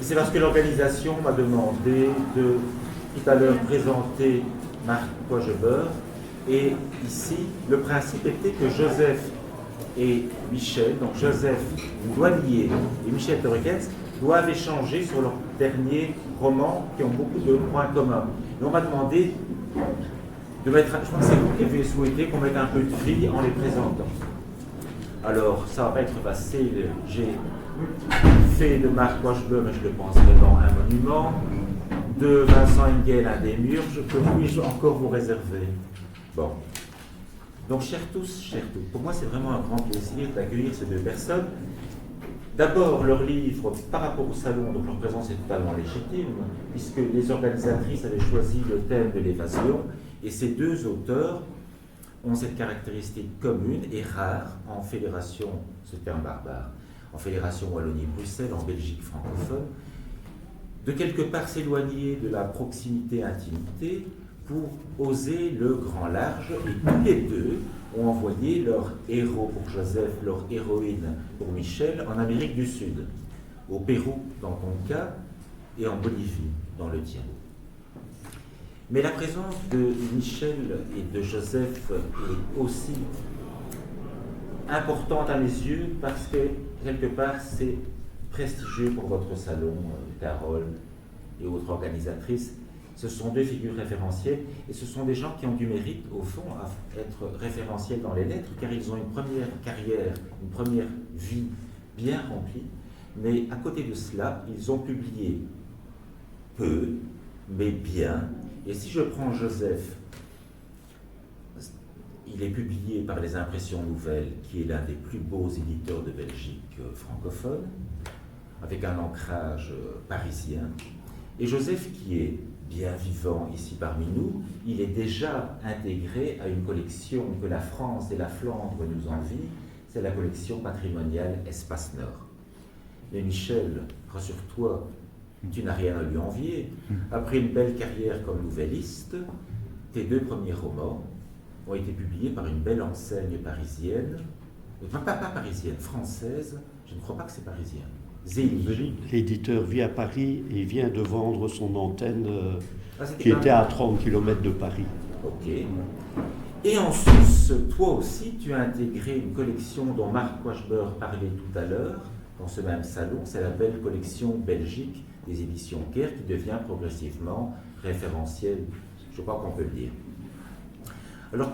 c'est parce que l'organisation m'a demandé de tout à l'heure présenter Marc Coigebeur. Et ici, le principe était que Joseph et Michel, donc Joseph Douanier et Michel Torrekens, doivent échanger sur leurs derniers romans qui ont beaucoup de points communs. Et on m'a demandé de mettre, je pense que c'est vous qui avez souhaité qu'on mette un peu de fil en les présentant. Alors, ça va pas être facile. J'ai fait de Marc Coigebeur, mais je le pense vraiment un monument. De Vincent Engel, un des murs, que puis-je encore vous réserver? Bon. Donc, chers tous, pour moi, c'est vraiment un grand plaisir d'accueillir ces deux personnes. D'abord, leur livre, par rapport au salon, donc leur présence est totalement légitime, puisque les organisatrices avaient choisi le thème de l'évasion, et ces deux auteurs ont cette caractéristique commune et rare en fédération, ce terme barbare, en fédération Wallonie-Bruxelles, en Belgique francophone, de quelque part s'éloigner de la proximité-intimité pour oser le grand large, et tous les deux ont envoyé leur héros pour Joseph, leur héroïne pour Michel, en Amérique du Sud, au Pérou dans ton cas, et en Bolivie dans le tien. Mais la présence de Michel et de Joseph est aussi importante à mes yeux parce que, quelque part, c'est prestigieux pour votre salon, Carole et autres organisatrices. Ce sont deux figures référentielles et ce sont des gens qui ont du mérite, au fond, à être référentiels dans les lettres, car ils ont une première carrière, une première vie bien remplie, mais à côté de cela, ils ont publié peu, mais bien. Et si je prends Joseph, il est publié par les Impressions Nouvelles, qui est l'un des plus beaux éditeurs de Belgique francophone, avec un ancrage parisien. Et Joseph, qui est bien vivant ici parmi nous, il est déjà intégré à une collection que la France et la Flandre nous envient, c'est la collection patrimoniale Espace Nord. Mais Michel, rassure-toi, tu n'as rien à lui envier. Après une belle carrière comme nouvelliste, tes deux premiers romans ont été publiés par une belle enseigne parisienne, pas parisienne, française, je ne crois pas que c'est parisien. Zélie. L'éditeur vit à Paris et vient de vendre son antenne qui était à 30 km de Paris. Ok. Et en Suisse, toi aussi, tu as intégré une collection dont Marc Coigebeur parlait tout à l'heure, dans ce même salon, c'est la belle collection Belgique des éditions Kerr qui devient progressivement référentielle, je crois qu'on peut le dire. Alors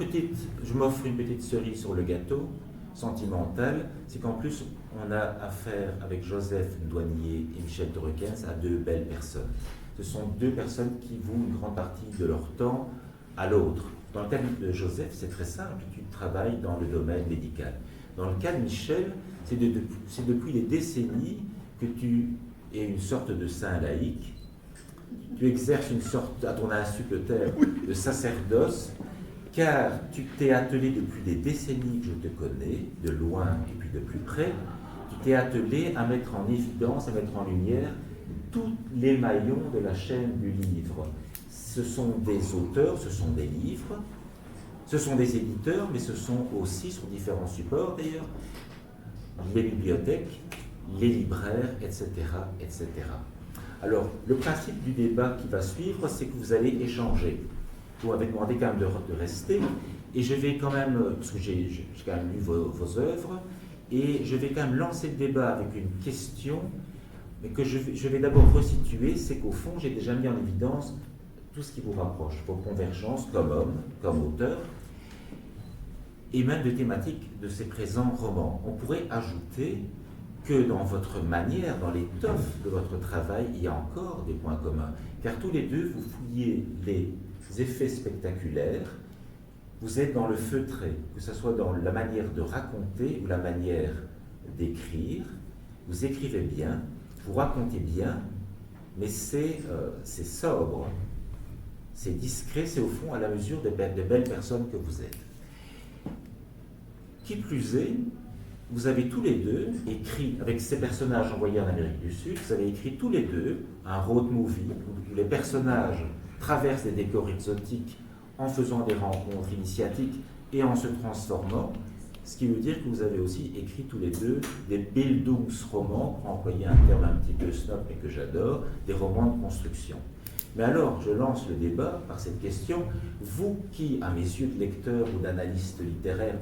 je m'offre une petite cerise sur le gâteau, sentimentale, c'est qu'en plus on a affaire avec Joseph Douanier et Michel Torrekens à deux belles personnes. Ce sont deux personnes qui vouent une grande partie de leur temps à l'autre. Dans le cas de Joseph, c'est très simple, tu travailles dans le domaine médical. Dans le cas de Michel, c'est depuis des décennies que tu es une sorte de saint laïque. Tu exerces une sorte, à ton insu peut-être, de sacerdoce, car tu t'es attelé depuis des décennies que je te connais, de loin et puis de plus près, tu t'es attelé à mettre en évidence, à mettre en lumière tous les maillons de la chaîne du livre. Ce sont des auteurs, ce sont des livres, ce sont des éditeurs, mais ce sont aussi, sur différents supports d'ailleurs, les bibliothèques, les libraires, etc., etc. Alors, le principe du débat qui va suivre, c'est que vous allez échanger. Vous m'avez demandé quand même de rester, et je vais quand même, parce que j'ai quand même lu vos œuvres, et je vais quand même lancer le débat avec une question, mais que je vais d'abord resituer, c'est qu'au fond, j'ai déjà mis en évidence tout ce qui vous rapproche, vos convergences comme homme, comme auteur, et même de thématiques de ces présents romans. On pourrait ajouter que dans votre manière, dans l'étoffe de votre travail, il y a encore des points communs, car tous les deux, vous fouillez les effets spectaculaires, vous êtes dans le feutré, que ce soit dans la manière de raconter ou la manière d'écrire, vous écrivez bien, vous racontez bien, mais c'est sobre, c'est discret, c'est au fond à la mesure des belles personnes que vous êtes. Qui plus est, vous avez tous les deux écrit, avec ces personnages envoyés en Amérique du Sud, vous avez écrit tous les deux un road movie où les personnages traversent des décors exotiques en faisant des rencontres initiatiques et en se transformant. Ce qui veut dire que vous avez aussi écrit tous les deux des Bildungsromans, pour employer un terme un petit peu snob mais que j'adore, des romans de construction. Mais alors, je lance le débat par cette question. Vous qui, à mes yeux de lecteur ou d'analyste littéraire,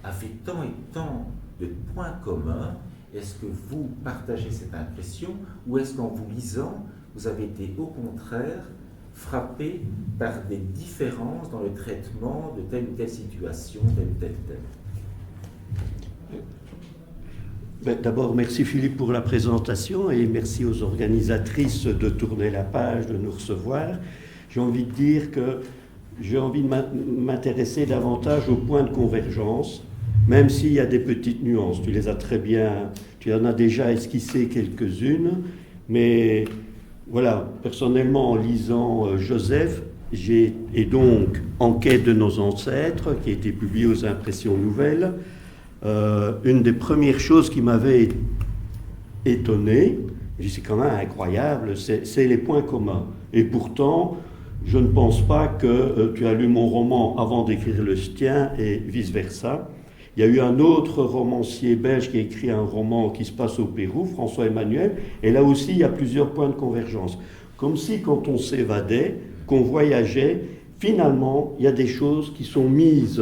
avez tant et tant de points communs, est-ce que vous partagez cette impression ou est-ce qu'en vous lisant, vous avez été au contraire frappé par des différences dans le traitement de telle ou telle situation, telle ou telle thème? D'abord, merci Philippe pour la présentation et merci aux organisatrices de tourner la page, de nous recevoir. J'ai envie de dire que j'ai envie de m'intéresser davantage aux points de convergence, même s'il y a des petites nuances. Tu les as très bien, tu en as déjà esquissé quelques-unes, mais voilà, personnellement, en lisant Joseph, et donc Enquête de nos ancêtres, qui a été publié aux Impressions Nouvelles, une des premières choses qui m'avait étonné, c'est quand même incroyable, c'est les points communs. Et pourtant, je ne pense pas que tu as lu mon roman avant d'écrire le tien et vice-versa. Il y a eu un autre romancier belge qui a écrit un roman qui se passe au Pérou, François Emmanuel, et là aussi il y a plusieurs points de convergence. Comme si quand on s'évadait, qu'on voyageait, finalement il y a des choses qui sont mises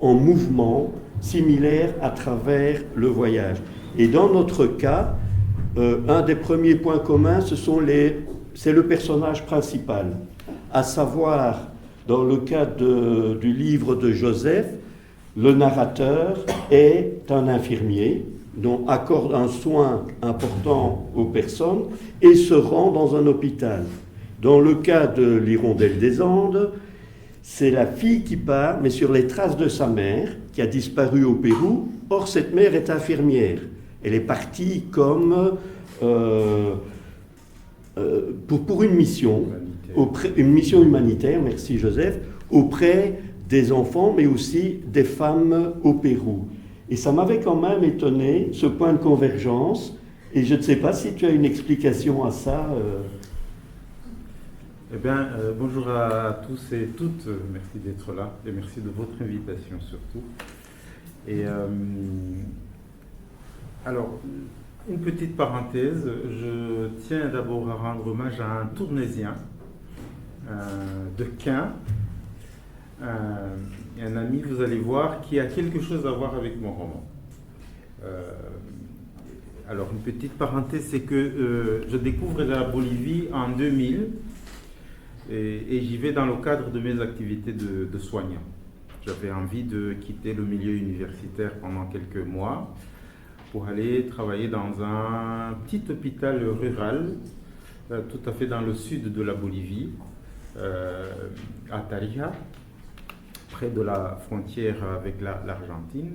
en mouvement, similaires à travers le voyage. Et dans notre cas, un des premiers points communs, c'est le personnage principal. À savoir, dans le cas du livre de Joseph, le narrateur est un infirmier dont accorde un soin important aux personnes et se rend dans un hôpital. Dans le cas de l'Hirondelle des Andes, c'est la fille qui part, mais sur les traces de sa mère, qui a disparu au Pérou. Or, cette mère est infirmière. Elle est partie comme pour une mission, une mission humanitaire, merci Joseph, auprès des enfants, mais aussi des femmes au Pérou. Et ça m'avait quand même étonné, ce point de convergence, et je ne sais pas si tu as une explication à ça. Eh bien, bonjour à tous et toutes, merci d'être là, et merci de votre invitation surtout. Et alors, une petite parenthèse, je tiens d'abord à rendre hommage à un Tournésien de Caen, un ami, vous allez voir, qui a quelque chose à voir avec mon roman. Alors, une petite parenthèse, c'est que je découvre la Bolivie en 2000 et j'y vais dans le cadre de mes activités de soignant. J'avais envie de quitter le milieu universitaire pendant quelques mois pour aller travailler dans un petit hôpital rural, tout à fait dans le sud de la Bolivie, à Tarija, près de la frontière avec l'Argentine.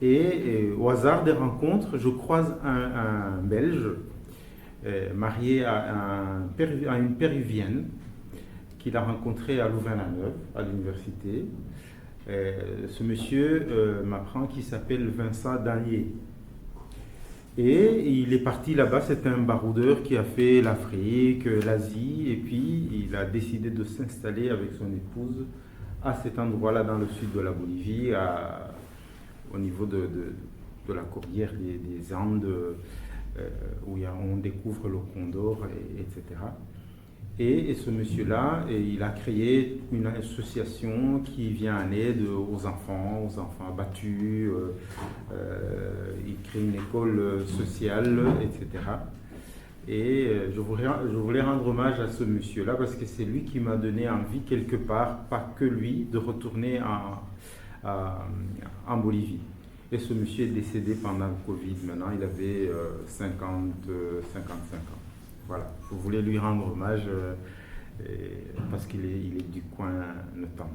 Et au hasard des rencontres, je croise un Belge marié à une Péruvienne qu'il a rencontrée à Louvain-la-Neuve, à l'université. Ce monsieur m'apprend qu'il s'appelle Vincent Danier. Et il est parti là-bas, c'est un baroudeur qui a fait l'Afrique, l'Asie, et puis il a décidé de s'installer avec son épouse à cet endroit-là dans le sud de la Bolivie, au niveau de la cordillère des Andes, où on découvre le condor, etc. Et ce monsieur-là, il a créé une association qui vient en aide aux enfants abattus, il crée une école sociale, etc. Et je voulais rendre hommage à ce monsieur-là parce que c'est lui qui m'a donné envie, quelque part, pas que lui, de retourner en Bolivie. Et ce monsieur est décédé pendant le Covid. Maintenant, il avait 55 ans. Voilà, je voulais lui rendre hommage parce qu'il est du coin notamment.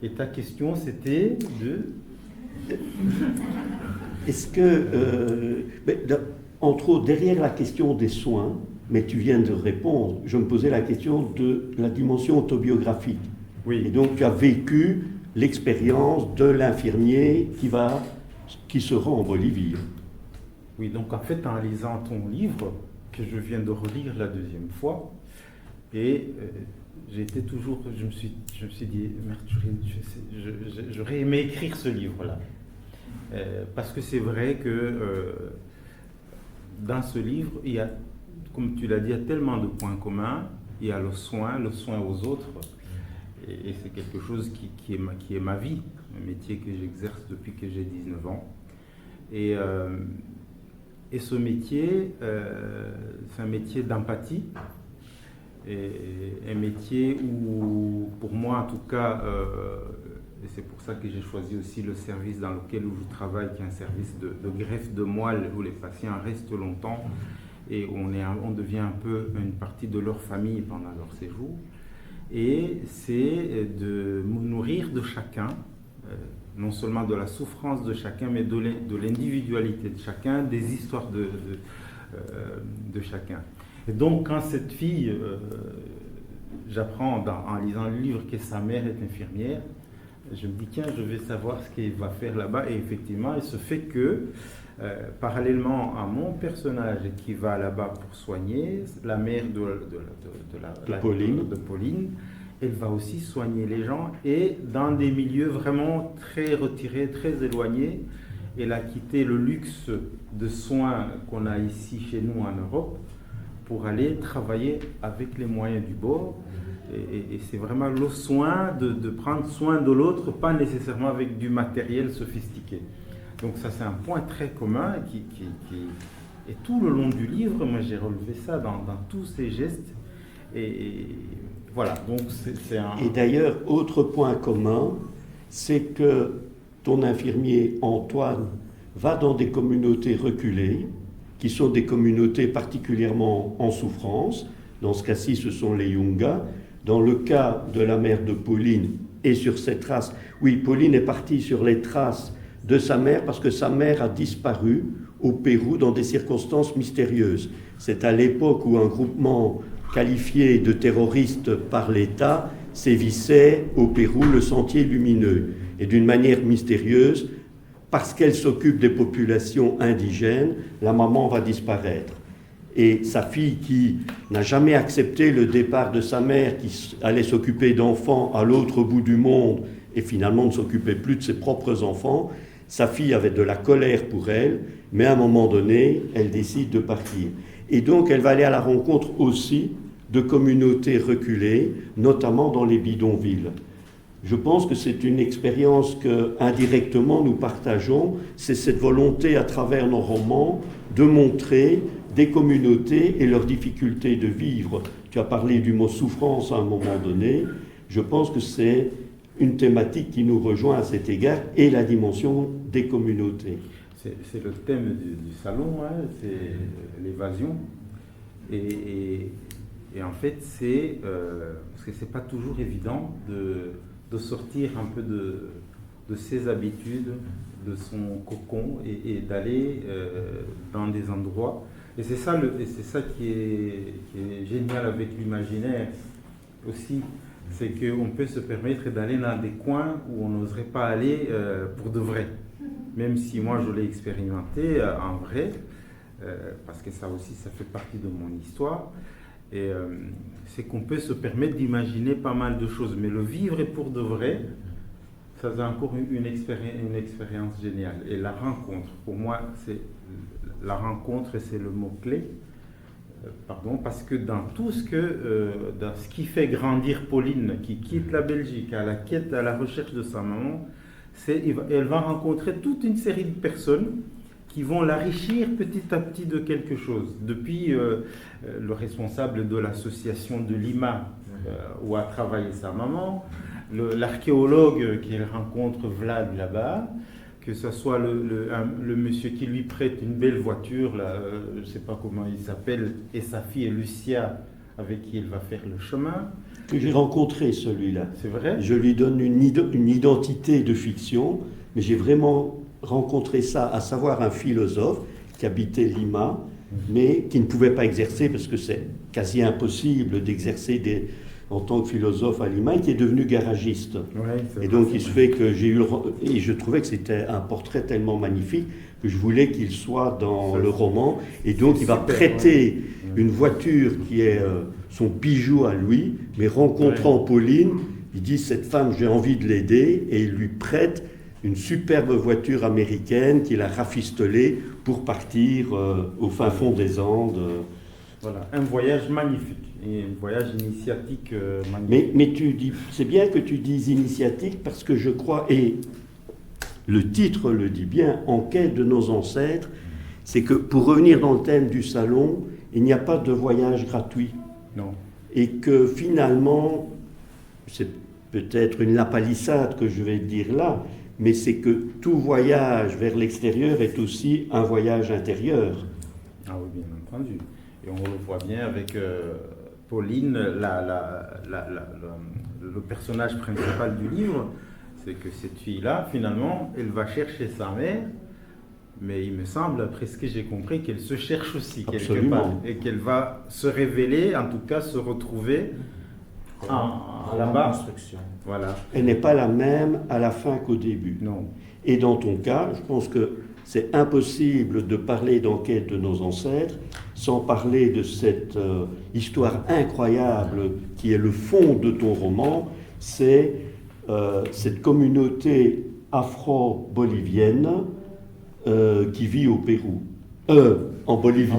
Et ta question, c'était de... Est-ce que, entre autres, derrière la question des soins, mais tu viens de répondre, je me posais la question de la dimension autobiographique. Oui. Et donc tu as vécu l'expérience de l'infirmier qui se rend en Bolivie. Oui, donc en fait, en lisant ton livre, que je viens de relire la deuxième fois, et j'étais toujours, je me suis dit, merde, j'aurais aimé écrire ce livre-là. Parce que c'est vrai que dans ce livre, il y a, comme tu l'as dit, il y a tellement de points communs. Il y a le soin aux autres. Et c'est quelque chose qui est ma vie, un métier que j'exerce depuis que j'ai 19 ans. Et ce métier, c'est un métier d'empathie. Et un métier où, pour moi en tout cas, et c'est pour ça que j'ai choisi aussi le service dans lequel je travaille, qui est un service de greffe de moelle, où les patients restent longtemps et on devient un peu une partie de leur famille pendant leur séjour. Et c'est de nourrir de chacun, non seulement de la souffrance de chacun, mais de l'individualité de chacun, des histoires de chacun. Et donc, quand cette fille, j'apprends en lisant le livre que sa mère est infirmière, je me dis, tiens, je vais savoir ce qu'elle va faire là-bas. Et effectivement, il se fait que, parallèlement à mon personnage qui va là-bas pour soigner, la mère de Pauline, elle va aussi soigner les gens, et dans des milieux vraiment très retirés, très éloignés. Elle a quitté le luxe de soins qu'on a ici chez nous en Europe pour aller travailler avec les moyens du bord. Et c'est vraiment le soin de prendre soin de l'autre, pas nécessairement avec du matériel sophistiqué. Donc ça, c'est un point très commun et tout le long du livre, moi j'ai relevé ça dans tous ces gestes. Et voilà, donc c'est un... Et d'ailleurs, autre point commun, c'est que ton infirmier Antoine va dans des communautés reculées, qui sont des communautés particulièrement en souffrance. Dans ce cas-ci, ce sont les Yungas. Dans le cas de la mère de Pauline, et sur ses traces, oui, Pauline est partie sur les traces de sa mère parce que sa mère a disparu au Pérou dans des circonstances mystérieuses. C'est à l'époque où un groupement qualifié de terroriste par l'État sévissait au Pérou, le Sentier Lumineux. Et d'une manière mystérieuse, parce qu'elle s'occupe des populations indigènes, la maman va disparaître. Et sa fille, qui n'a jamais accepté le départ de sa mère, qui allait s'occuper d'enfants à l'autre bout du monde et finalement ne s'occupait plus de ses propres enfants, sa fille avait de la colère pour elle, mais à un moment donné, elle décide de partir. Et donc, elle va aller à la rencontre aussi de communautés reculées, notamment dans les bidonvilles. Je pense que c'est une expérience que, indirectement, nous partageons. C'est cette volonté, à travers nos romans, de montrer des communautés et leurs difficultés de vivre. Tu as parlé du mot souffrance à un moment donné. Je pense que c'est une thématique qui nous rejoint à cet égard, et la dimension des communautés. C'est le thème du salon, hein, c'est l'évasion. Et en fait, c'est parce que c'est pas toujours évident de sortir un peu de ses habitudes, de son cocon, et d'aller dans des endroits. Et c'est ça qui est génial avec l'imaginaire aussi, c'est qu'on peut se permettre d'aller dans des coins où on n'oserait pas aller pour de vrai. Même si moi je l'ai expérimenté en vrai, parce que ça aussi, ça fait partie de mon histoire. Et c'est qu'on peut se permettre d'imaginer pas mal de choses, mais le vivre est pour de vrai, ça c'est encore une expérience géniale. Et la rencontre, pour moi, c'est la rencontre, c'est le mot-clé. Parce que dans tout dans ce qui fait grandir Pauline, qui quitte la Belgique à la quête, à la recherche de sa maman, elle va rencontrer toute une série de personnes qui vont l'enrichir petit à petit de quelque chose. Depuis le responsable de l'association de Lima, où a travaillé sa maman, l'archéologue qu'elle rencontre Vlad là-bas, que ce soit le monsieur qui lui prête une belle voiture, là, je ne sais pas comment il s'appelle, et sa fille Lucia, avec qui il va faire le chemin. Que j'ai rencontré celui-là. C'est vrai ? Je lui donne une identité de fiction, mais j'ai vraiment rencontré ça, à savoir un philosophe qui habitait Lima, mais qui ne pouvait pas exercer, parce que c'est quasi impossible d'exercer en tant que philosophe à Lima, et qui est devenu garagiste. Ouais, et donc il se fait que et je trouvais que c'était un portrait tellement magnifique que je voulais qu'il soit dans le roman, et donc il va prêter une voiture qui est son bijou à lui, mais rencontrant Pauline, il dit, cette femme, j'ai envie de l'aider, et il lui prête une superbe voiture américaine qu'il a rafistolée pour partir au fin fond des Andes. Voilà, un voyage magnifique, et un voyage initiatique magnifique. Mais tu dis, c'est bien que tu dises initiatique parce que je crois, et le titre le dit bien, En quête de nos ancêtres, c'est que pour revenir dans le thème du salon, il n'y a pas de voyage gratuit. Non. Et que finalement, c'est peut-être une lapalissade que je vais dire là, mais c'est que tout voyage vers l'extérieur est aussi un voyage intérieur. Ah oui, bien entendu. Et on le voit bien avec Pauline, le personnage principal du livre, c'est que cette fille-là, finalement, elle va chercher sa mère, mais il me semble, après ce que j'ai compris, qu'elle se cherche aussi quelque part, et qu'elle va se révéler, en tout cas se retrouver là-bas. Voilà. Elle n'est pas la même à la fin qu'au début. Non. Et dans ton cas, je pense que c'est impossible de parler d'enquête de nos ancêtres sans parler de cette histoire incroyable qui est le fond de ton roman. C'est cette communauté afro-bolivienne qui vit au Pérou. En Bolivie.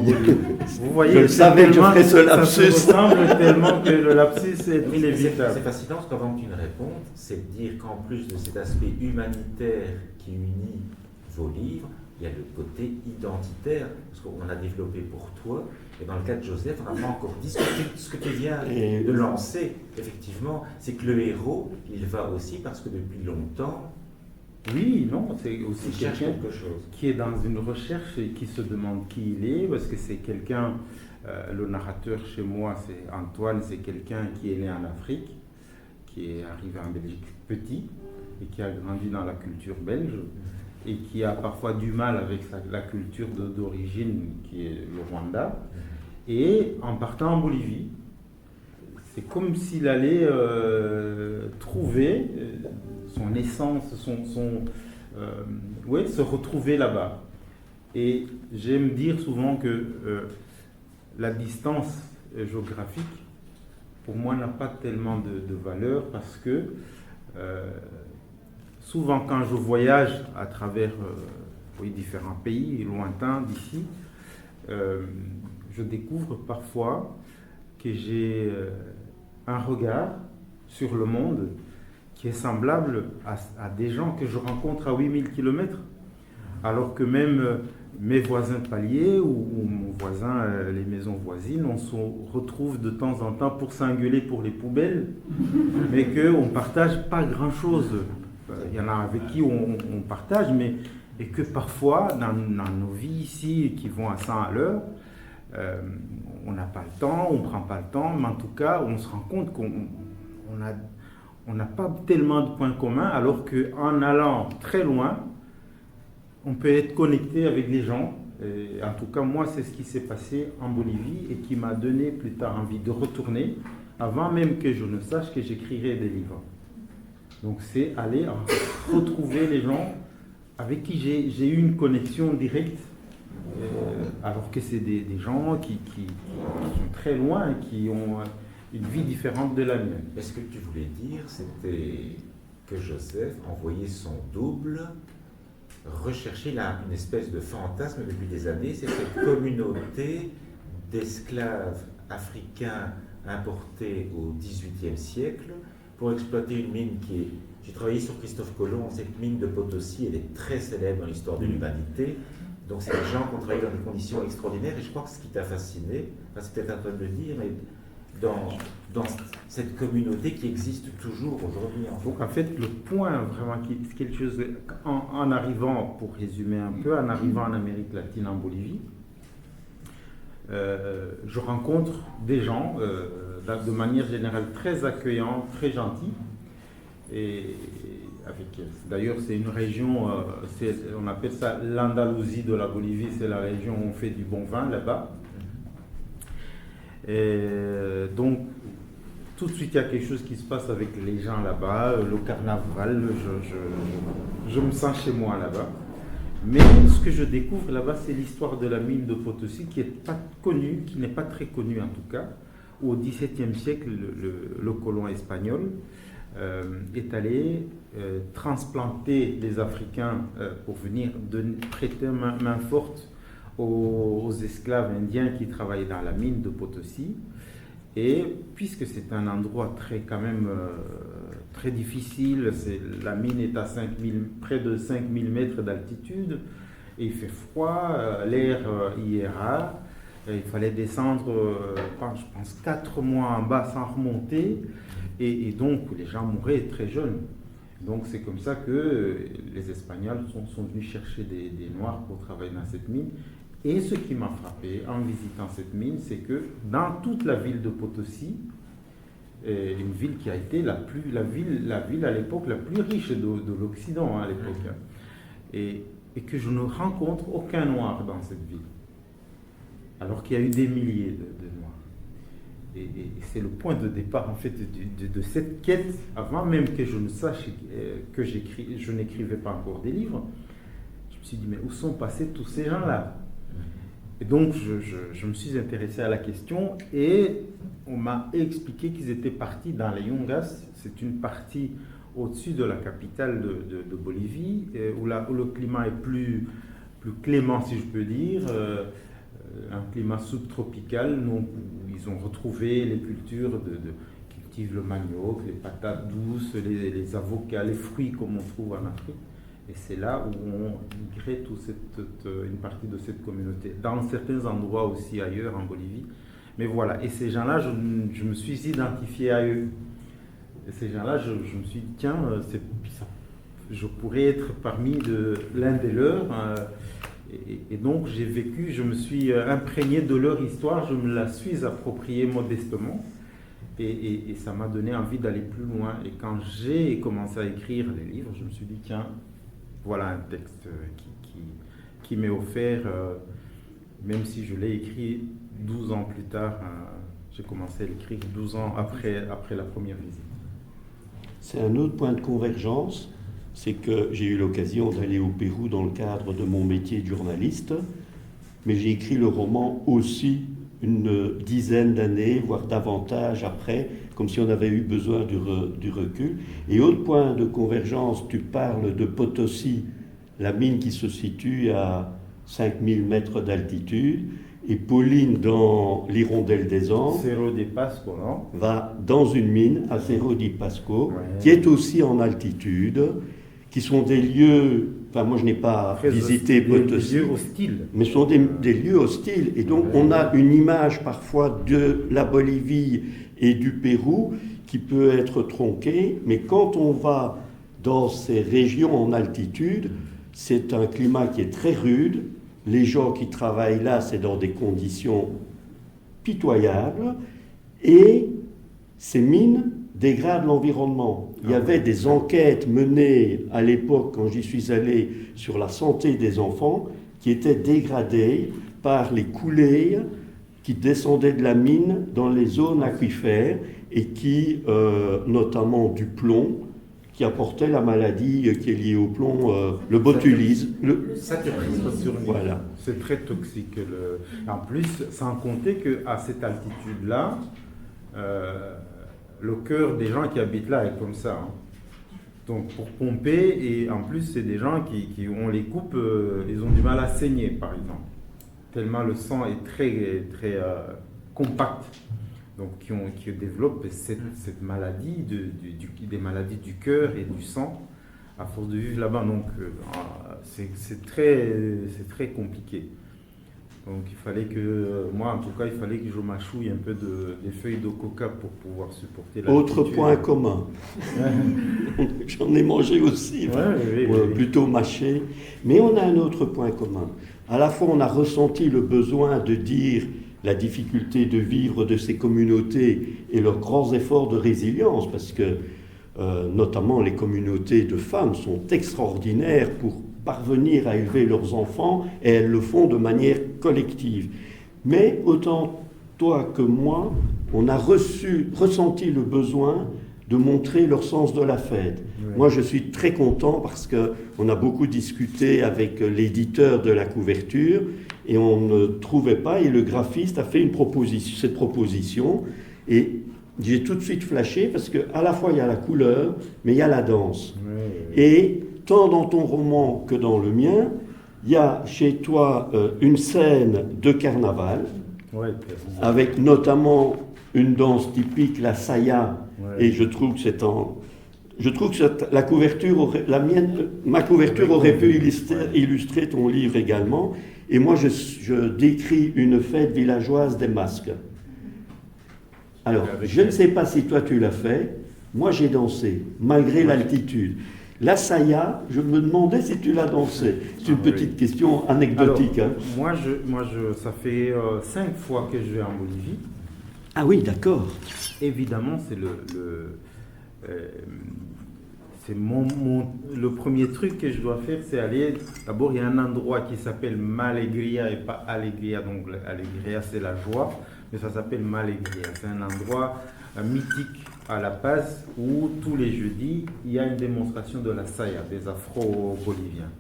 Vous voyez, je savais que je ferais ce lapsus. Ça se ressemble tellement que le lapsus est inévitable. C'est fascinant parce qu'avant que tu ne répondes, c'est de dire qu'en plus de cet aspect humanitaire qui unit vos livres, il y a le côté identitaire, parce qu'on a développé pour toi, et dans le cas de Joseph, on n'a pas encore dit ce que tu viens de lancer, effectivement, c'est que le héros, il va aussi parce que depuis longtemps, oui, non, c'est aussi quelqu'un chose qui est dans une recherche et qui se demande qui il est, parce que c'est quelqu'un, le narrateur chez moi, c'est Antoine, c'est quelqu'un qui est né en Afrique, qui est arrivé en Belgique petit, et qui a grandi dans la culture belge, et qui a parfois du mal avec la culture d'origine, qui est le Rwanda, et en partant en Bolivie, c'est comme s'il allait trouver son essence, se retrouver là-bas. Et j'aime dire souvent que la distance géographique, pour moi, n'a pas tellement de valeur parce que souvent quand je voyage à travers différents pays lointains d'ici, je découvre parfois que j'ai un regard sur le monde qui est semblable à des gens que je rencontre à 8000 km, alors que même mes voisins de palier ou mon voisin, les maisons voisines, on se retrouve de temps en temps pour s'engueuler pour les poubelles, mais qu'on ne partage pas grand-chose. Il y en a avec qui on partage, et que parfois, dans nos vies ici, qui vont à 100 à l'heure, on n'a pas le temps, on ne prend pas le temps, mais en tout cas, on se rend compte qu'on n'a pas tellement de points communs, alors qu'en allant très loin, on peut être connecté avec les gens. Et en tout cas, moi, c'est ce qui s'est passé en Bolivie et qui m'a donné plus tard envie de retourner, avant même que je ne sache que j'écrirais des livres. Donc, c'est aller retrouver les gens avec qui j'ai eu une connexion directe, alors que c'est des gens qui sont très loin et qui ont une vie différente de la mienne. Mais ce que tu voulais dire, c'était que Joseph envoyait son double rechercher une espèce de fantasme depuis des années, c'est cette communauté d'esclaves africains importés au XVIIIe siècle pour exploiter une mine qui est... J'ai travaillé sur Christophe Colomb, cette mine de Potosi, elle est très célèbre dans l'histoire de l'humanité. Donc c'est des gens qui ont travaillé dans des conditions extraordinaires, et je crois que ce qui t'a fasciné, c'est peut-être à toi de le dire, mais dans cette communauté qui existe toujours aujourd'hui. Donc en fait, le point vraiment, quelque chose, en arrivant, pour résumer un peu, en arrivant en Amérique latine, en Bolivie, je rencontre des gens de manière générale très accueillants, très gentils. Et d'ailleurs, c'est une région, on appelle ça l'Andalousie de la Bolivie, c'est la région où on fait du bon vin là-bas. Et donc, tout de suite, il y a quelque chose qui se passe avec les gens là-bas, le carnaval, je me sens chez moi là-bas. Mais ce que je découvre là-bas, c'est l'histoire de la mine de Potosi, qui n'est pas connue, qui n'est pas très connue en tout cas. Au XVIIe siècle, le colon espagnol est allé transplanter les Africains pour venir prêter main forte aux esclaves indiens qui travaillaient dans la mine de Potosi. Et puisque c'est un endroit quand même très difficile, la mine est à près de 5000 mètres d'altitude, et il fait froid, l'air y est rare, il fallait descendre, je pense, 4 mois en bas sans remonter, et donc les gens mouraient très jeunes. Donc c'est comme ça que les Espagnols sont venus chercher des Noirs pour travailler dans cette mine. Et ce qui m'a frappé en visitant cette mine, c'est que dans toute la ville de Potosi, une ville qui a été la ville à l'époque la plus riche de l'Occident à l'époque, et que je ne rencontre aucun Noir dans cette ville, alors qu'il y a eu des milliers de Noirs. Et c'est le point de départ en fait de cette quête, avant même que je ne sache que je n'écrivais pas encore des livres. Je me suis dit, mais où sont passés tous ces gens-là? Et donc, je me suis intéressé à la question et on m'a expliqué qu'ils étaient partis dans les Yungas. C'est une partie au-dessus de la capitale de Bolivie, où le climat est plus clément, si je peux dire, un climat subtropical. Donc, où ils ont retrouvé les cultures qui cultivent le manioc, les patates douces, les avocats, les fruits comme on trouve en Afrique. Et c'est là où on migré une partie de cette communauté. Dans certains endroits aussi ailleurs en Bolivie. Mais voilà, et ces gens-là, je me suis identifié à eux. Et ces gens-là, je me suis dit, tiens, je pourrais être parmi l'un des leurs. Et donc j'ai vécu, je me suis imprégné de leur histoire, je me la suis appropriée modestement. Et ça m'a donné envie d'aller plus loin. Et quand j'ai commencé à écrire les livres, je me suis dit, tiens, voilà un texte qui m'est offert, même si je l'ai écrit 12 ans plus tard. J'ai commencé à l'écrire 12 ans après la première visite. C'est un autre point de convergence, c'est que j'ai eu l'occasion d'aller au Pérou dans le cadre de mon métier de journaliste, mais j'ai écrit le roman aussi une dizaine d'années, voire davantage après, comme si on avait eu besoin du recul. Et autre point de convergence, tu parles de Potosi, la mine qui se situe à 5000 mètres d'altitude, et Pauline, dans l'Hirondelle des Andes, Cerro de Pasco, non? Va dans une mine à Cerro de Pasco, ouais, qui est aussi en altitude, qui sont des lieux, enfin moi je n'ai pas visité Potosi, des lieux hostiles. Mais ce sont des lieux hostiles. Et donc on a une image parfois de la Bolivie et du Pérou qui peut être tronquée, mais quand on va dans ces régions en altitude, c'est un climat qui est très rude. Les gens qui travaillent là, c'est dans des conditions pitoyables, et ces mines dégradent l'environnement. Il y avait des enquêtes menées à l'époque, quand j'y suis allé, sur la santé des enfants, qui étaient dégradées par les coulées qui descendaient de la mine dans les zones aquifères et qui, notamment du plomb, qui apportait la maladie qui est liée au plomb, le botulisme. Voilà. C'est très toxique. En plus, sans compter qu'à cette altitude-là, le cœur des gens qui habitent là est comme ça. Hein. Donc pour pomper, et en plus, c'est des gens qui on les coupe, ils ont du mal à saigner, par exemple. Tellement le sang est très, très compact. Donc qui développent cette maladie, des maladies du cœur et du sang à force de vivre là-bas. Donc c'est très compliqué. Donc il fallait que, moi en tout cas, il fallait que je mâchouille un peu des feuilles de coca pour pouvoir supporter la Autre point commun. J'en ai mangé aussi, plutôt mâché. Mais on a un autre point commun. À la fois, on a ressenti le besoin de dire la difficulté de vivre de ces communautés et leurs grands efforts de résilience, parce que notamment les communautés de femmes sont extraordinaires pour parvenir à élever leurs enfants, et elles le font de manière collective. Mais autant toi que moi, on a ressenti le besoin de montrer leur sens de la fête. Oui. Moi, je suis très content parce qu'on a beaucoup discuté avec l'éditeur de la couverture et on ne trouvait pas, et le graphiste a fait cette proposition, et j'ai tout de suite flashé parce qu'à la fois il y a la couleur, mais il y a la danse. Oui. Et tant dans ton roman que dans le mien, il y a chez toi une scène de carnaval, Ouais, avec notamment une danse typique, la saya, ouais. et je trouve que la couverture ma couverture aurait pu illustrer ton livre également. Et moi, je décris une fête villageoise des masques. Alors, je ne sais pas si toi tu l'as fait. Moi, j'ai dansé, malgré l'altitude. La saya, je me demandais si tu l'as dansé. C'est une petite question anecdotique. Alors, moi, ça fait 5 fois que je vais en Bolivie. Ah oui, d'accord. Évidemment, c'est le premier truc que je dois faire, c'est aller. D'abord, il y a un endroit qui s'appelle Malegria et pas Alegria. Donc, Alegria, c'est la joie, mais ça s'appelle Malegria. C'est un endroit mythique à La Paz où tous les jeudis, il y a une démonstration de la saya, des Afro-Boliviens.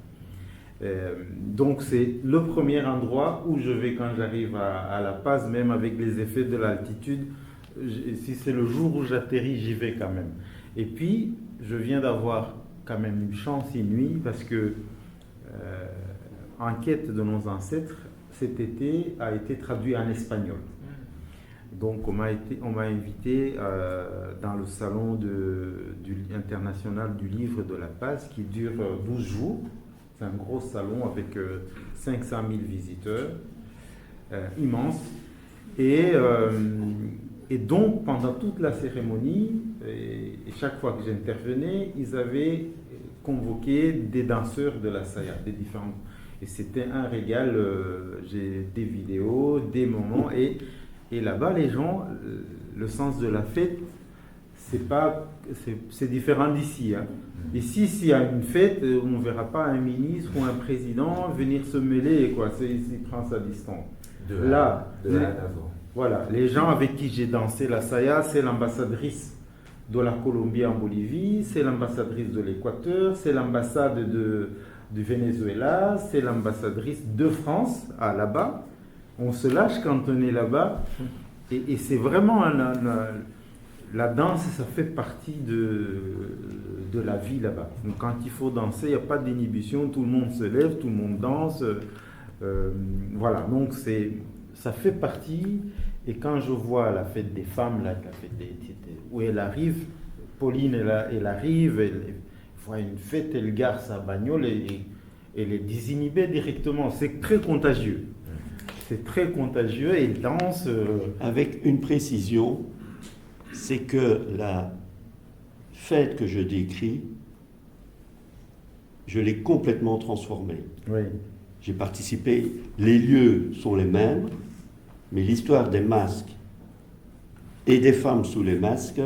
Donc, c'est le premier endroit où je vais quand j'arrive à La Paz, même avec les effets de l'altitude. Si c'est le jour où j'atterris, j'y vais quand même. Et puis, je viens d'avoir quand même une chance inouïe parce que Enquête de nos ancêtres, cet été, a été traduit en espagnol. Donc, on m'a invité dans le salon international du livre de La Paz qui dure 12 jours. C'est un gros salon avec 500 000 visiteurs, immense. Et donc, pendant toute la cérémonie, et chaque fois que j'intervenais, ils avaient convoqué des danseurs de la saya, des différents. Et c'était un régal. J'ai des vidéos, des moments. Et là-bas, les gens, le sens de la fête, c'est différent d'ici. Hein. Ici, s'il y a une fête, on ne verra pas un ministre ou un président venir se mêler, quoi. Il prend sa distance. Voilà, les gens avec qui j'ai dansé la saya, c'est l'ambassadrice de la Colombie en Bolivie, c'est l'ambassadrice de l'Équateur, c'est l'ambassade du Venezuela, c'est l'ambassadrice de France là-bas. On se lâche quand on est là-bas. Et c'est vraiment la danse, ça fait partie de la vie là-bas. Donc quand il faut danser, il n'y a pas d'inhibition, tout le monde se lève, tout le monde danse. Voilà, donc ça fait partie. Et quand je vois la fête des femmes, là, où elle arrive, Pauline, elle arrive, elle voit une fête, elle gare sa bagnole et elle est désinhibée directement. C'est très contagieux. C'est très contagieux et elle danse. Avec une précision, c'est que la fête que je décris, je l'ai complètement transformée. Oui. J'ai participé, les lieux sont les mêmes, mais l'histoire des masques et des femmes sous les masques,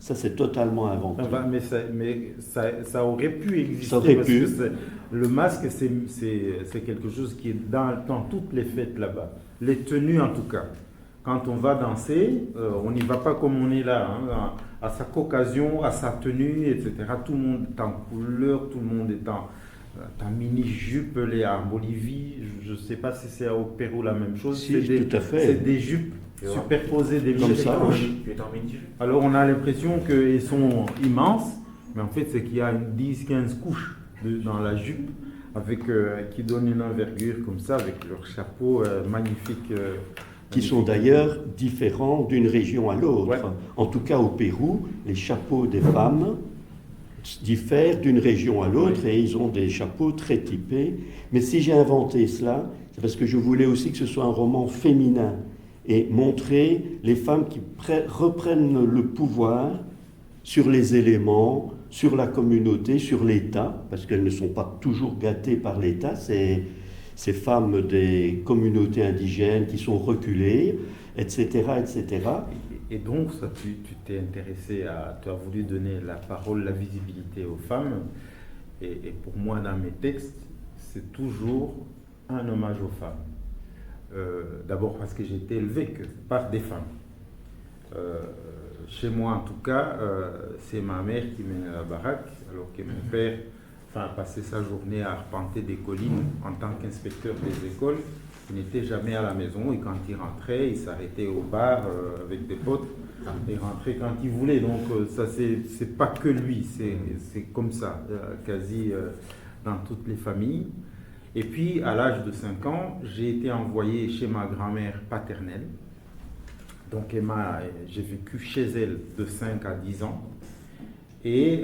ça c'est totalement inventé. Mais ça aurait pu exister. Ça aurait parce pu. Que le masque, c'est quelque chose qui est dans toutes les fêtes là-bas. Les tenues en tout cas. Quand on va danser, on n'y va pas comme on est là, hein, à chaque occasion, à sa tenue, etc. Tout le monde est en couleur, tout le monde est en mini-jupe. En Bolivie, je ne sais pas si c'est au Pérou la même chose. Si, tout à fait. C'est des jupes superposées, des comme ça. Alors on a l'impression qu'elles sont immenses, mais en fait c'est qu'il y a 10-15 couches dans la jupe qui donnent une envergure comme ça, avec leur chapeau magnifique. Qui sont d'ailleurs différents d'une région à l'autre. Ouais. En tout cas, au Pérou, les chapeaux des femmes diffèrent d'une région à l'autre et ils ont des chapeaux très typés. Mais si j'ai inventé cela, c'est parce que je voulais aussi que ce soit un roman féminin et montrer les femmes qui reprennent le pouvoir sur les éléments, sur la communauté, sur l'État, parce qu'elles ne sont pas toujours gâtées par l'État, ces femmes des communautés indigènes qui sont reculées, etc., etc. Et donc, ça, tu t'es intéressé tu as voulu donner la parole, la visibilité aux femmes. Et pour moi, dans mes textes, c'est toujours un hommage aux femmes. D'abord parce que j'ai été élevé par des femmes. Chez moi, en tout cas, c'est ma mère qui mène la baraque, alors que mon père passait sa journée à arpenter des collines en tant qu'inspecteur des écoles. Il n'était jamais à la maison et quand il rentrait, il s'arrêtait au bar avec des potes. Il rentrait quand il voulait. Donc ça, c'est pas que lui, c'est comme ça, quasi dans toutes les familles. Et puis, à l'âge de 5 ans, j'ai été envoyé chez ma grand-mère paternelle. Donc j'ai vécu chez elle de 5 à 10 ans. Et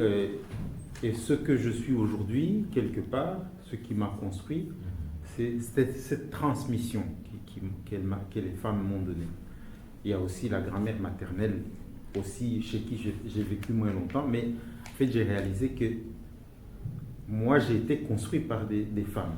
ce que je suis aujourd'hui, quelque part, ce qui m'a construit, c'est cette transmission que les femmes m'ont donnée. Il y a aussi la grand-mère maternelle, aussi chez qui j'ai vécu moins longtemps, mais en fait j'ai réalisé que moi j'ai été construit par des femmes.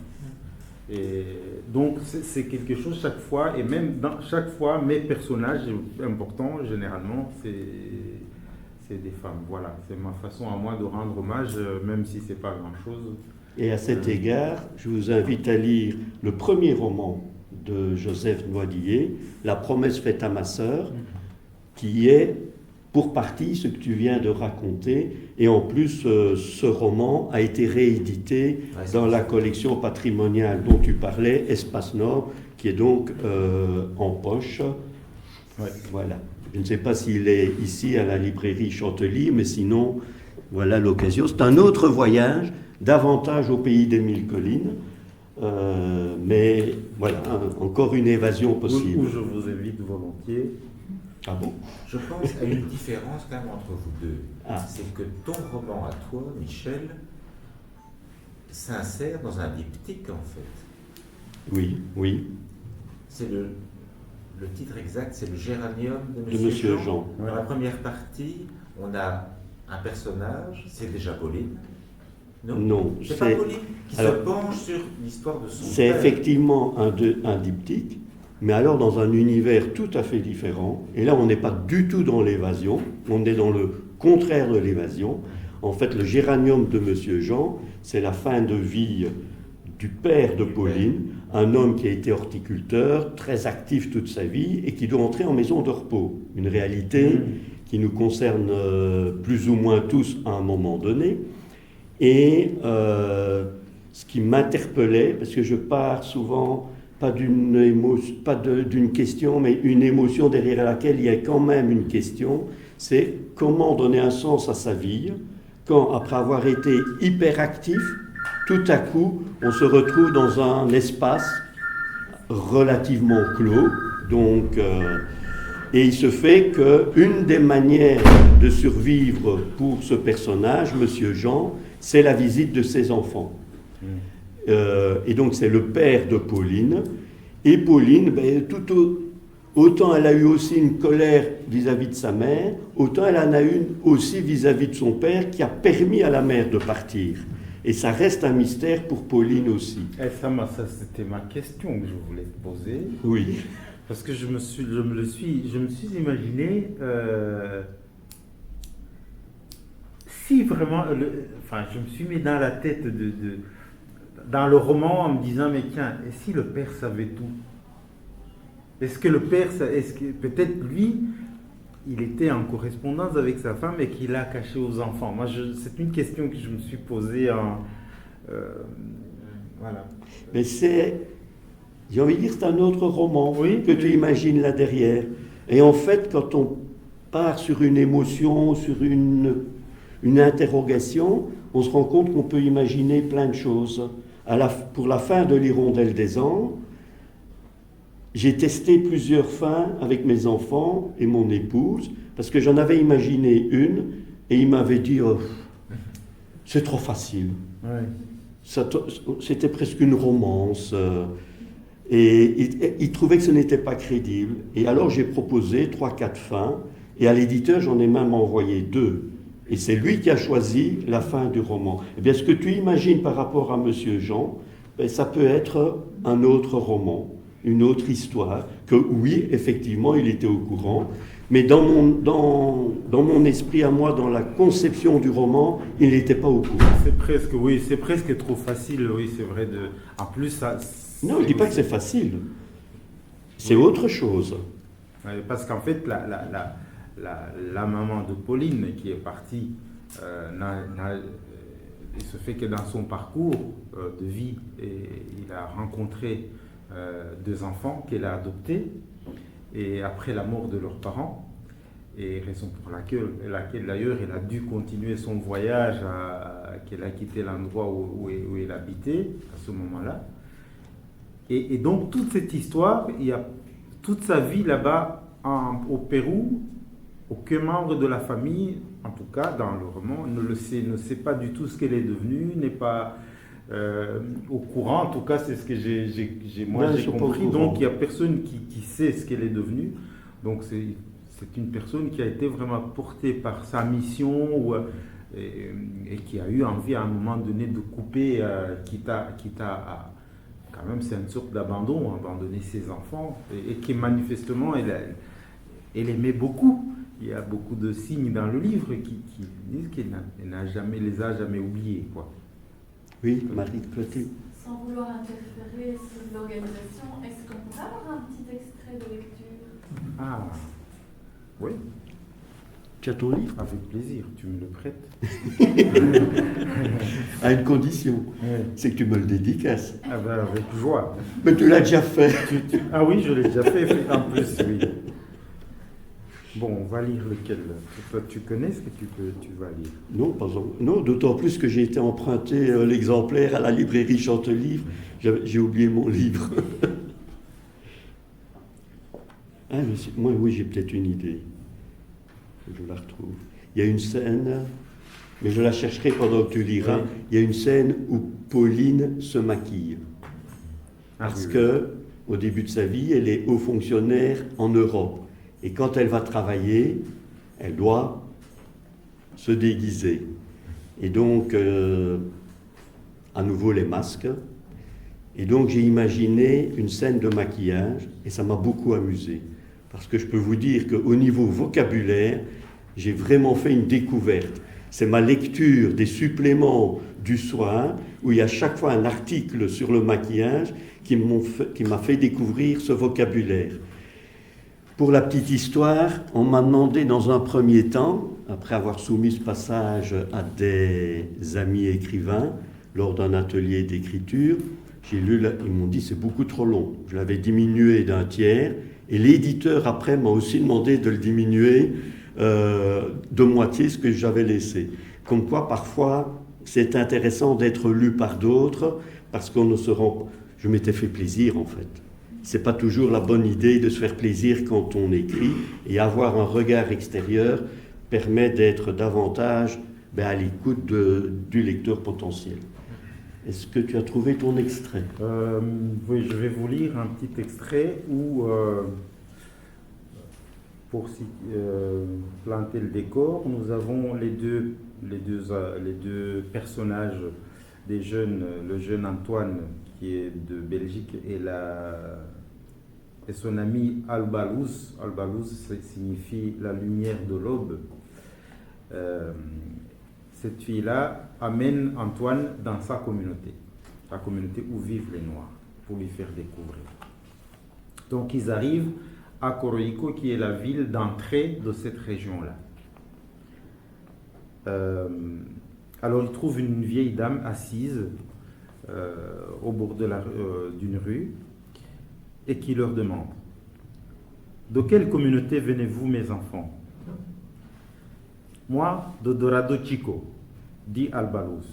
Et donc c'est quelque chose chaque fois, et même dans chaque fois mes personnages importants généralement c'est des femmes. Voilà, c'est ma façon à moi de rendre hommage, même si c'est pas grand-chose. Et à cet égard, je vous invite à lire le premier roman de Joseph Noisdillet, La promesse faite à ma sœur, qui est pour partie ce que tu viens de raconter. Et en plus, ce roman a été réédité dans la collection patrimoniale dont tu parlais, Espace Nord, qui est donc en poche. Ouais. Voilà. Je ne sais pas s'il est ici à la librairie Chantely, mais sinon, voilà l'occasion. C'est un autre voyage, davantage au pays des mille collines. Mais voilà, encore une évasion possible. Où je vous invite volontiers. Ah bon? Je pense à une différence quand même entre vous deux. Ah. C'est que ton roman à toi, Michel, s'insère dans un diptyque en fait. Oui, oui. C'est le titre exact, c'est le Géranium de De Monsieur Jean. Jean. Dans la première partie, on a un personnage, c'est déjà Pauline. Non, c'est pas Pauline qui alors, se penche sur l'histoire de son c'est père. effectivement un diptyque, mais alors dans un univers tout à fait différent. Et là, on n'est pas du tout dans l'évasion, on est dans le contraire de l'évasion. En fait, le Géranium de Monsieur Jean, c'est la fin de vie du père de Pauline, un homme qui a été horticulteur, très actif toute sa vie, et qui doit entrer en maison de repos. Une réalité qui nous concerne plus ou moins tous à un moment donné. Et ce qui m'interpellait, parce que je pars souvent pas d'une question, mais une émotion derrière laquelle il y a quand même une question, c'est comment donner un sens à sa vie quand, après avoir été hyperactif, tout à coup, on se retrouve dans un espace relativement clos. Donc, et il se fait qu'une des manières de survivre pour ce personnage, Monsieur Jean, c'est la visite de ses enfants. Et donc c'est le père de Pauline. Et Pauline, autant elle a eu aussi une colère vis-à-vis de sa mère, autant elle en a une aussi vis-à-vis de son père qui a permis à la mère de partir. Et ça reste un mystère pour Pauline aussi. Et ça c'était ma question que je voulais te poser. Oui. Parce que je me suis imaginé si vraiment, je me suis mis dans la tête dans le roman en me disant, mais tiens, et si le père savait tout? Est-ce que le père, peut-être lui, il était en correspondance avec sa femme et qu'il l'a caché aux enfants? Moi, c'est une question que je me suis posée voilà. Mais j'ai envie de dire, c'est un autre roman que tu imagines là derrière. Et en fait, quand on part sur une émotion, sur une interrogation, on se rend compte qu'on peut imaginer plein de choses. Pour la fin de l'Hirondelle des Anges, j'ai testé plusieurs fins avec mes enfants et mon épouse, parce que j'en avais imaginé une, et ils m'avaient dit oh, c'est trop facile. Ouais. C'était presque une romance. Et ils trouvaient que ce n'était pas crédible. Et alors j'ai proposé 3-4 fins, et à l'éditeur j'en ai même envoyé 2. Et c'est lui qui a choisi la fin du roman. Eh bien, ce que tu imagines par rapport à Monsieur Jean, ça peut être un autre roman, une autre histoire, que oui, effectivement, il était au courant, mais dans mon esprit à moi, dans la conception du roman, il n'était pas au courant. C'est presque trop facile, oui, c'est vrai. En plus, ça... Non, je ne dis pas que c'est facile. C'est autre chose. Parce qu'en fait, la maman de Pauline qui est partie, il se fait que dans son parcours de vie, il a rencontré 2 enfants qu'elle a adoptés et après la mort de leurs parents, et raison pour laquelle d'ailleurs elle a dû continuer son voyage, qu'elle a quitté l'endroit où elle habitait à ce moment-là. Et donc toute cette histoire, il y a toute sa vie là-bas au Pérou, aucun membre de la famille, en tout cas dans le roman, ne sait pas du tout ce qu'elle est devenue, n'est pas au courant, en tout cas c'est ce que j'ai compris. Donc il n'y a personne qui sait ce qu'elle est devenue. Donc c'est une personne qui a été vraiment portée par sa mission et qui a eu envie à un moment donné de couper, quitte à quand même c'est une sorte d'abandon, abandonner ses enfants, et qui manifestement elle aimait beaucoup. Il y a beaucoup de signes dans le livre qui disent qu'elle les a jamais oubliés, quoi. Oui, Marie Clotilde. Sans vouloir interférer sur l'organisation, est-ce qu'on pourrait avoir un petit extrait de lecture? Ah, oui. Tu as ton livre? Avec plaisir, tu me le prêtes. À une condition, Ouais. c'est que tu me le dédicaces. Ah ben, avec joie. Mais tu l'as déjà fait. Ah oui, je l'ai déjà fait en plus, oui. Bon, on va lire lequel. Toi, tu connais ce que tu vas lire? Non, pas encore. Non, d'autant plus que j'ai été emprunter l'exemplaire à la librairie Chantelivre. J'ai oublié mon livre. Ah, moi, oui, j'ai peut-être une idée. Je la retrouve. Il y a une scène, mais je la chercherai pendant que tu liras. Oui. Il y a une scène où Pauline se maquille. Parce que, au début de sa vie, elle est haut fonctionnaire en Europe. Et quand elle va travailler, elle doit se déguiser. Et donc, à nouveau les masques. Et donc, j'ai imaginé une scène de maquillage et ça m'a beaucoup amusé. Parce que je peux vous dire qu'au niveau vocabulaire, j'ai vraiment fait une découverte. C'est ma lecture des suppléments du soir, où il y a chaque fois un article sur le maquillage qui m'a fait découvrir ce vocabulaire. Pour la petite histoire, on m'a demandé dans un premier temps, après avoir soumis ce passage à des amis écrivains, lors d'un atelier d'écriture, j'ai lu, ils m'ont dit c'est beaucoup trop long. Je l'avais diminué d'un tiers, et l'éditeur après m'a aussi demandé de le diminuer de moitié ce que j'avais laissé. Comme quoi parfois c'est intéressant d'être lu par d'autres, parce qu'on ne se rend... Je m'étais fait plaisir en fait. C'est pas toujours la bonne idée de se faire plaisir quand on écrit, et avoir un regard extérieur permet d'être davantage à l'écoute du lecteur potentiel. Est-ce que tu as trouvé ton extrait? Oui, je vais vous lire un petit extrait où, pour planter le décor, nous avons les deux personnages des jeunes, le jeune Antoine qui est de Belgique et son ami Albalouz. Albalouz, ça signifie la lumière de l'aube. Cette fille-là amène Antoine dans sa communauté, la communauté où vivent les Noirs, pour lui faire découvrir. Donc ils arrivent à Coroico, qui est la ville d'entrée de cette région-là. Alors ils trouvent une vieille dame assise au bord d'une rue et qui leur demande: de quelle communauté venez-vous, mes enfants? Moi, de Dorado Chico, dit Albalouz.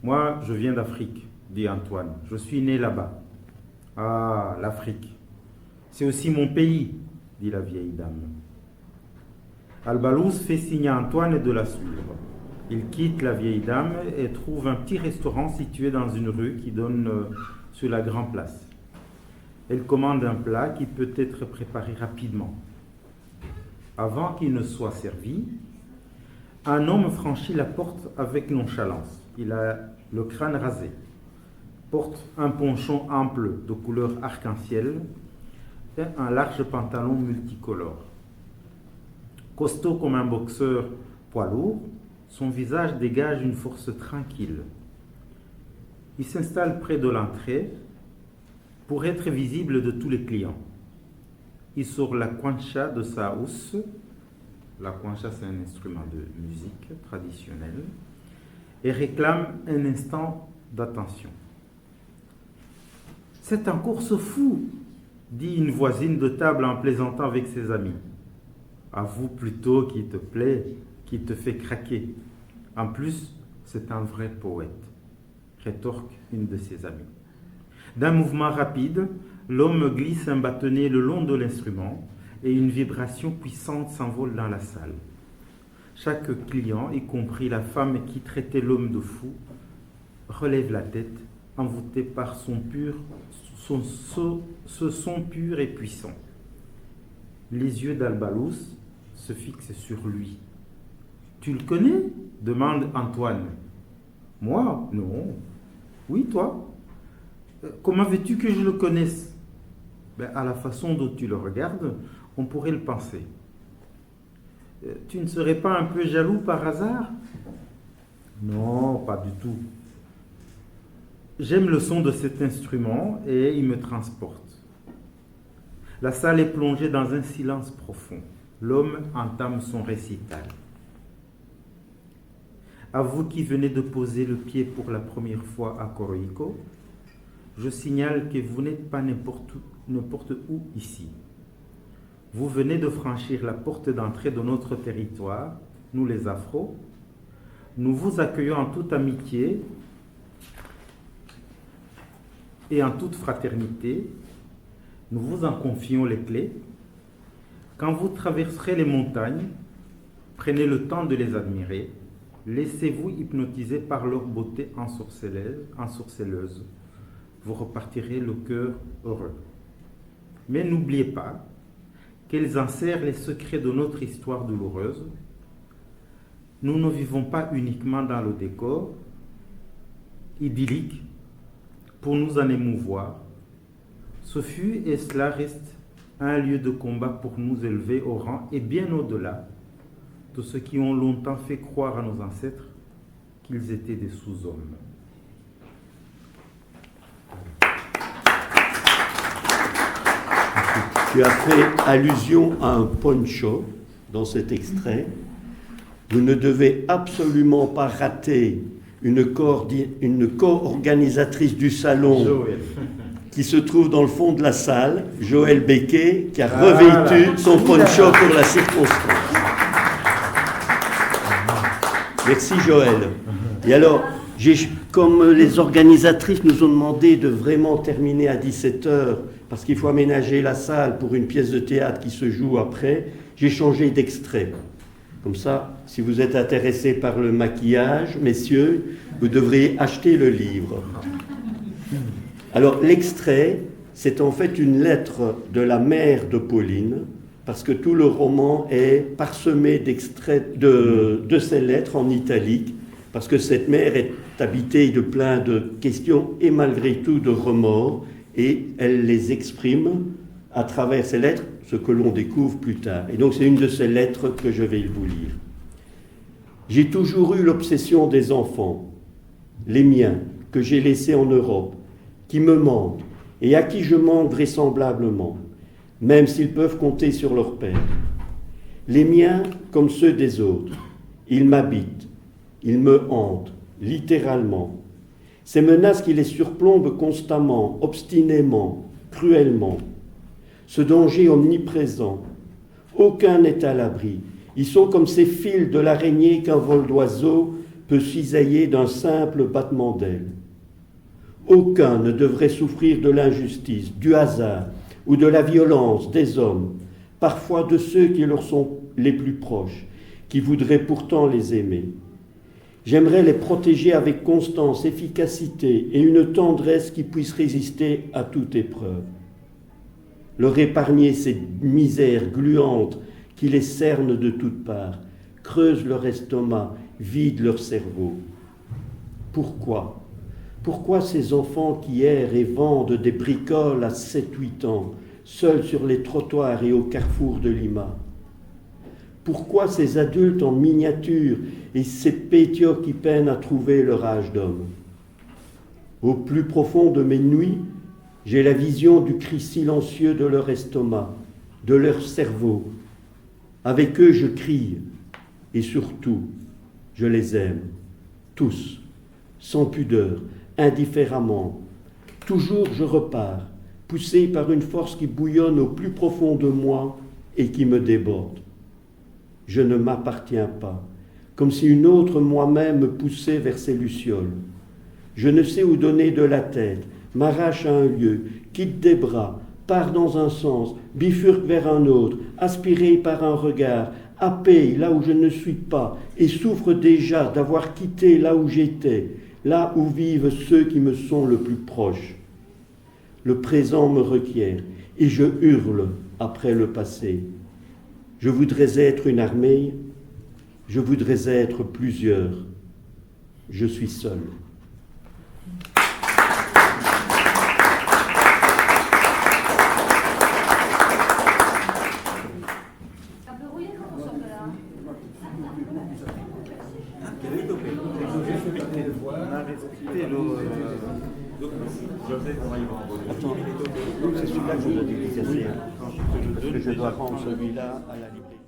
Moi, je viens d'Afrique, dit Antoine. Je suis né là-bas. Ah, l'Afrique. C'est aussi mon pays, dit la vieille dame. Albalouz fait signe à Antoine de la suivre. Il quitte la vieille dame et trouve un petit restaurant situé dans une rue qui donne sur la Grande Place. Elle commande un plat qui peut être préparé rapidement. Avant qu'il ne soit servi, un homme franchit la porte avec nonchalance. Il a le crâne rasé, porte un ponchon ample de couleur arc-en-ciel et un large pantalon multicolore. Costaud comme un boxeur poids lourd, son visage dégage une force tranquille. Il s'installe près de l'entrée pour être visible de tous les clients. Il sort la cuancha de sa housse. La cuancha, c'est un instrument de musique traditionnel, et réclame un instant d'attention. C'est un course fou, dit une voisine de table en plaisantant avec ses amis. Avoue plutôt qu'il te plaît, qu'il te fait craquer. En plus, c'est un vrai poète, rétorque une de ses amies. D'un mouvement rapide, l'homme glisse un bâtonnet le long de l'instrument et une vibration puissante s'envole dans la salle. Chaque client, y compris la femme qui traitait l'homme de fou, relève la tête, envoûté par ce son pur et puissant. Les yeux d'Albalous se fixent sur lui. « Tu le connais ?» demande Antoine. « Moi ? Non. »« Oui, toi ? Comment veux-tu que je le connaisse ? » À la façon dont tu le regardes, on pourrait le penser. « Tu ne serais pas un peu jaloux par hasard ? » Non, pas du tout. J'aime le son de cet instrument et il me transporte. La salle est plongée dans un silence profond. L'homme entame son récital. À vous qui venez de poser le pied pour la première fois à Coroico, je signale que vous n'êtes pas n'importe où ici. Vous venez de franchir la porte d'entrée de notre territoire, nous les Afros. Nous vous accueillons en toute amitié et en toute fraternité. Nous vous en confions les clés. Quand vous traverserez les montagnes, prenez le temps de les admirer. Laissez-vous hypnotiser par leur beauté ensorceleuse. Vous repartirez le cœur heureux. Mais n'oubliez pas qu'elles enserrent les secrets de notre histoire douloureuse. Nous ne vivons pas uniquement dans le décor idyllique pour nous en émouvoir. Ce fut et cela reste un lieu de combat pour nous élever au rang et bien au-delà de ceux qui ont longtemps fait croire à nos ancêtres qu'ils étaient des sous-hommes. Tu as fait allusion à un poncho dans cet extrait. Vous ne devez absolument pas rater une co-organisatrice du salon Joël. qui se trouve dans le fond de la salle, Joël Becquet, qui a revêtu son poncho pour la circonstance. Merci Joël. Et alors, comme les organisatrices nous ont demandé de vraiment terminer à 17h, parce qu'il faut aménager la salle pour une pièce de théâtre qui se joue après, j'ai changé d'extrait. Comme ça, si vous êtes intéressés par le maquillage, messieurs, vous devriez acheter le livre. Alors, l'extrait, c'est en fait une lettre de la mère de Pauline, parce que tout le roman est parsemé d'extraits de ces lettres en italique, parce que cette mère est habitée de plein de questions et malgré tout de remords, et elle les exprime à travers ces lettres, ce que l'on découvre plus tard. Et donc c'est une de ces lettres que je vais vous lire. J'ai toujours eu l'obsession des enfants, les miens, que j'ai laissés en Europe, qui me manquent et à qui je manque vraisemblablement, même s'ils peuvent compter sur leur père. Les miens comme ceux des autres, ils m'habitent, ils me hantent, littéralement. Ces menaces qui les surplombent constamment, obstinément, cruellement. Ce danger omniprésent, aucun n'est à l'abri. Ils sont comme ces fils de l'araignée qu'un vol d'oiseau peut cisailler d'un simple battement d'ailes. Aucun ne devrait souffrir de l'injustice, du hasard ou de la violence des hommes, parfois de ceux qui leur sont les plus proches, qui voudraient pourtant les aimer. J'aimerais les protéger avec constance, efficacité et une tendresse qui puisse résister à toute épreuve. Leur épargner ces misères gluantes qui les cernent de toutes parts, creusent leur estomac, vident leur cerveau. Pourquoi ? Pourquoi ces enfants qui errent et vendent des bricoles à 7-8 ans, seuls sur les trottoirs et au carrefour de Lima ? Pourquoi ces adultes en miniature et ces pétios qui peinent à trouver leur âge d'homme ? Au plus profond de mes nuits, j'ai la vision du cri silencieux de leur estomac, de leur cerveau. Avec eux, je crie, et surtout, je les aime, tous, sans pudeur, indifféremment, Toujours je repars, poussé par une force qui bouillonne au plus profond de moi et qui me déborde. Je ne m'appartiens pas, comme si une autre moi-même me poussait vers ces lucioles. Je ne sais où donner de la tête, m'arrache à un lieu, quitte des bras, part dans un sens, bifurque vers un autre, aspiré par un regard, happé là où je ne suis pas, et souffre déjà d'avoir quitté là où j'étais, là où vivent ceux qui me sont le plus proches. Le présent me requiert, et je hurle après le passé. Je voudrais être une armée, je voudrais être plusieurs. Je suis seul. Attends, c'est celui-là que je dois dédicacer, parce que je dois rendre celui-là à la librairie.